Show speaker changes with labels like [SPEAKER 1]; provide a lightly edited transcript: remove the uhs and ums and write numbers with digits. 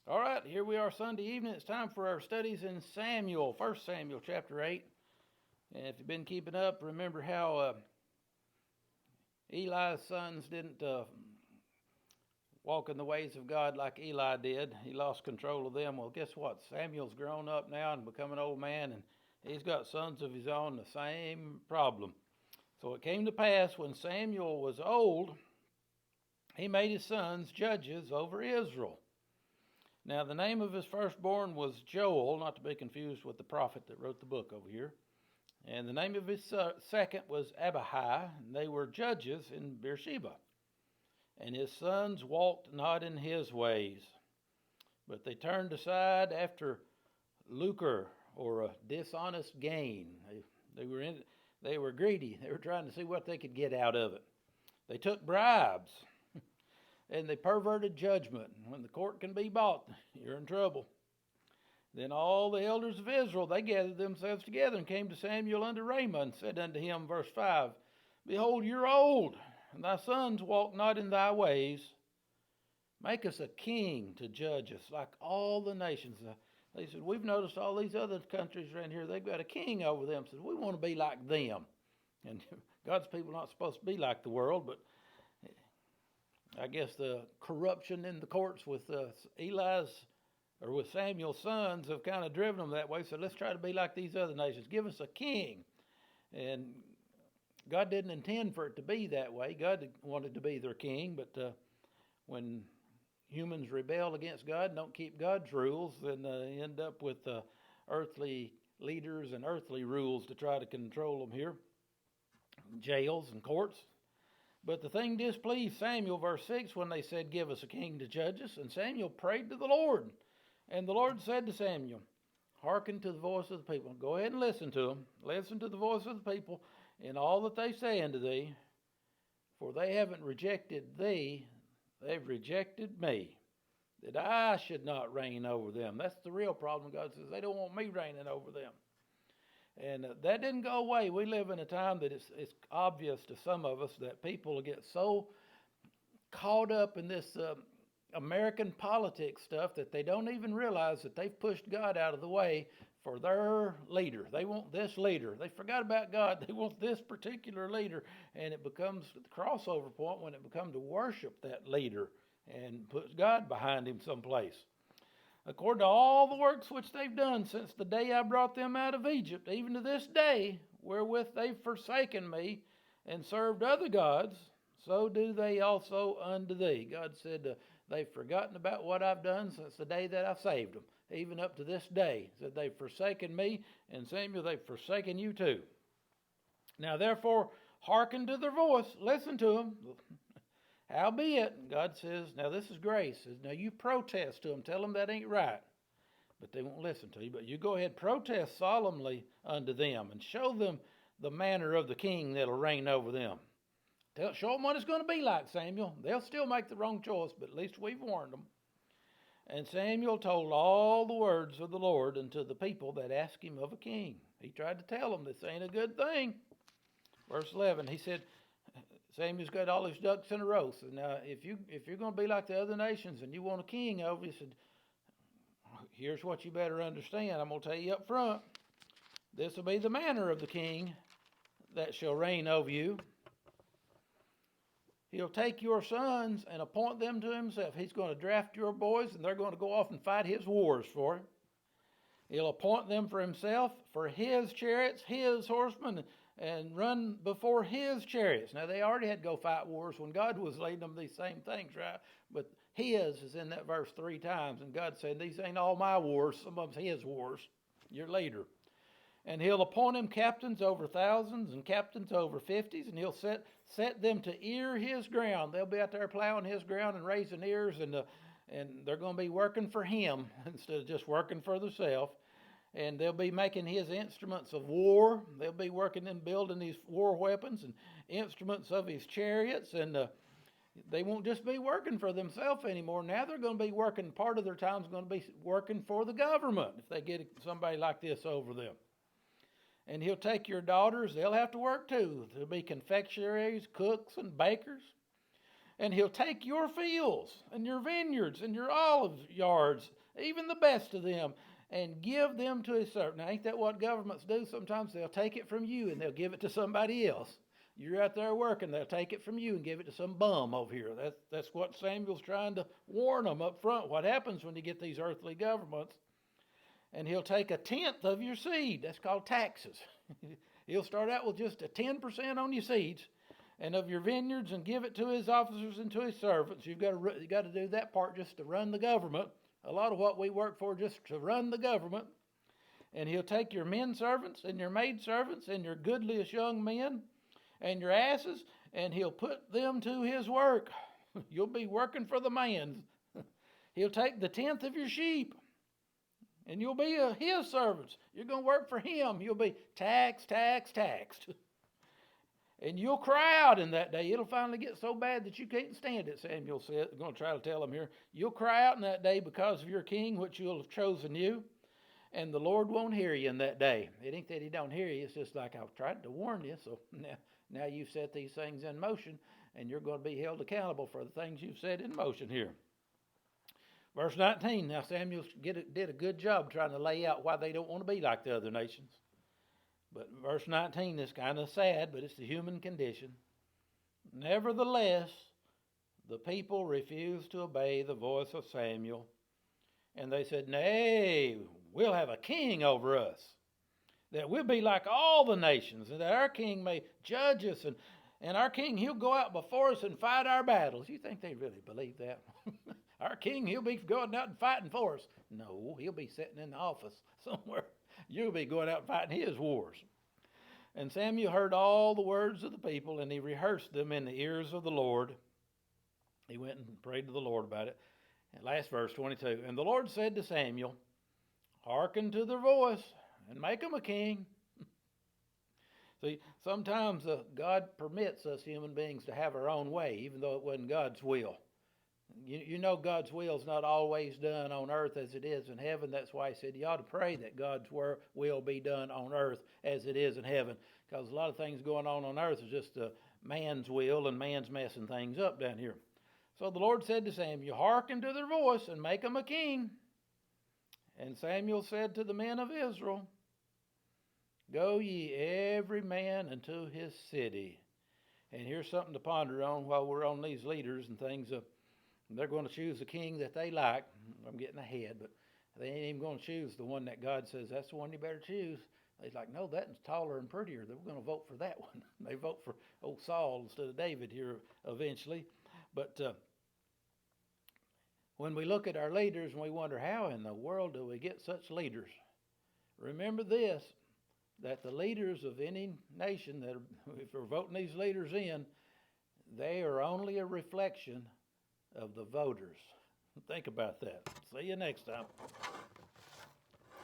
[SPEAKER 1] All right, here we are Sunday evening. It's time for our studies in Samuel, 1 Samuel chapter 8. And if you've been keeping up, remember how Eli's sons didn't walk in the ways of God like Eli did. He lost control of them. Well, guess what? Samuel's grown up now and become an old man, and he's got sons of his own, the same problem. So it came to pass when Samuel was old, he made his sons judges over Israel. Now, the name of his firstborn was Joel, not to be confused with the prophet that wrote the book over here. And the name of his second was Abihai, and they were judges in Beersheba. And his sons walked not in his ways, but they turned aside after lucre, or a dishonest gain. They were greedy. They were trying to see what they could get out of it. They took bribes. And they perverted judgment. When the court can be bought, you're in trouble. Then all the elders of Israel, they gathered themselves together and came to Samuel unto Ramah and said unto him, verse 5, Behold, you're old, and thy sons walk not in thy ways. Make us a king to judge us like all the nations. They said, we've noticed all these other countries around here, they've got a king over them. Said, we want to be like them. And God's people are not supposed to be like the world, but I guess the corruption in the courts with with Samuel's sons have kind of driven them that way. So let's try to be like these other nations. Give us a king. And God didn't intend for it to be that way. God wanted to be their king, but when humans rebel against God and don't keep God's rules, then they end up with earthly leaders and earthly rules to try to control them here. Jails and courts. But the thing displeased Samuel, verse 6, when they said, Give us a king to judge us. And Samuel prayed to the Lord. And the Lord said to Samuel, Hearken to the voice of the people. Go ahead and listen to them. Listen to the voice of the people in all that they say unto thee. For they haven't rejected thee, they've rejected me, that I should not reign over them. That's the real problem. God says they don't want me reigning over them. And that didn't go away. We live in a time that it's obvious to some of us that people get so caught up in this American politics stuff that they don't even realize that they've pushed God out of the way for their leader. They want this leader. They forgot about God. They want this particular leader. And it becomes the crossover point when it becomes to worship that leader and puts God behind him someplace. According to all the works which they've done since the day I brought them out of Egypt, even to this day, wherewith they've forsaken me and served other gods, so do they also unto thee. God said they've forgotten about what I've done since the day that I saved them, even up to this day. Said they've forsaken me, and Samuel, they've forsaken you too. Now therefore, hearken to their voice, listen to them. Howbeit, God says, now this is grace. Says, now you protest to them. Tell them that ain't right. But they won't listen to you. But you go ahead, protest solemnly unto them and show them the manner of the king that'll reign over them. Show them what it's going to be like, Samuel. They'll still make the wrong choice, but at least we've warned them. And Samuel told all the words of the Lord unto the people that asked him of a king. He tried to tell them this ain't a good thing. Verse 11, he said, Samuel's got all his ducks in a row. So now, if you're going to be like the other nations and you want a king over you, said, here's what you better understand. I'm going to tell you up front. This will be the manner of the king that shall reign over you. He'll take your sons and appoint them to himself. He's going to draft your boys, and they're going to go off and fight his wars for him. He'll appoint them for himself, for his chariots, his horsemen, and run before his chariots. Now, they already had to go fight wars when God was leading them these same things, right? But his is in that verse 3 times. And God said, these ain't all my wars. Some of them's his wars. Your leader. And he'll appoint him captains over thousands and captains over 50s. And he'll set them to ear his ground. They'll be out there plowing his ground and raising ears. And they're going to be working for him instead of just working for themselves. And they'll be making his instruments of war. They'll be working in building these war weapons and instruments of his chariots. And they won't just be working for themselves anymore. Now they're going to be working, part of their time is going to be working for the government if they get somebody like this over them. And he'll take your daughters. They'll have to work too. There'll be confectionaries, cooks, and bakers. And he'll take your fields and your vineyards and your olive yards, even the best of them, and give them to his servant. Now, ain't that what governments do? Sometimes they'll take it from you and they'll give it to somebody else. You're out there working, they'll take it from you and give it to some bum over here. That's what Samuel's trying to warn them up front. What happens when you get these earthly governments? And he'll take 1/10 of your seed. That's called taxes. He'll start out with just 10% on your seeds and of your vineyards and give it to his officers and to his servants. You've got to do that part just to run the government. A lot of what we work for just to run the government. And he'll take your men servants and your maid servants and your goodliest young men and your asses, and he'll put them to his work. You'll be working for the man. He'll take the 10th of your sheep, and you'll be his servants. You're going to work for him. You'll be taxed. And you'll cry out in that day. It'll finally get so bad that you can't stand it, Samuel said. I'm going to try to tell him here. You'll cry out in that day because of your king, which you'll have chosen you. And the Lord won't hear you in that day. It ain't that he don't hear you. It's just like I've tried to warn you. So now you've set these things in motion, and you're going to be held accountable for the things you've set in motion here. Verse 19. Now Samuel did a good job trying to lay out why they don't want to be like the other nations. But verse 19 is kind of sad, but it's the human condition. Nevertheless, the people refused to obey the voice of Samuel. And they said, "Nay, we'll have a king over us, that we'll be like all the nations, and that our king may judge us, and our king, he'll go out before us and fight our battles." You think they really believe that? Our king, he'll be going out and fighting for us. No, he'll be sitting in the office somewhere. You'll be going out and fighting his wars. And Samuel heard all the words of the people, and he rehearsed them in the ears of the Lord. He went and prayed to the Lord about it. And last verse, 22. And the Lord said to Samuel, "Hearken to their voice, and make them a king." See, sometimes God permits us human beings to have our own way, even though it wasn't God's will. You know God's will is not always done on earth as it is in heaven. That's why he said you ought to pray that God's will be done on earth as it is in heaven. Because a lot of things going on earth is just man's will, and man's messing things up down here. So the Lord said to Samuel, "Hearken to their voice and make them a king." And Samuel said to the men of Israel, "Go ye every man unto his city." And here's something to ponder on while we're on these leaders and things. They're going to choose a king that they like. I'm getting ahead, but they ain't even going to choose the one that God says, that's the one you better choose. They're like, no, that's taller and prettier. They're going to vote for that one. They vote for old Saul instead of David here eventually. But when we look at our leaders and we wonder, how in the world do we get such leaders? Remember this, that the leaders of any nation, that if we're voting these leaders in, they are only a reflection of the voters. Think about that. See you next time.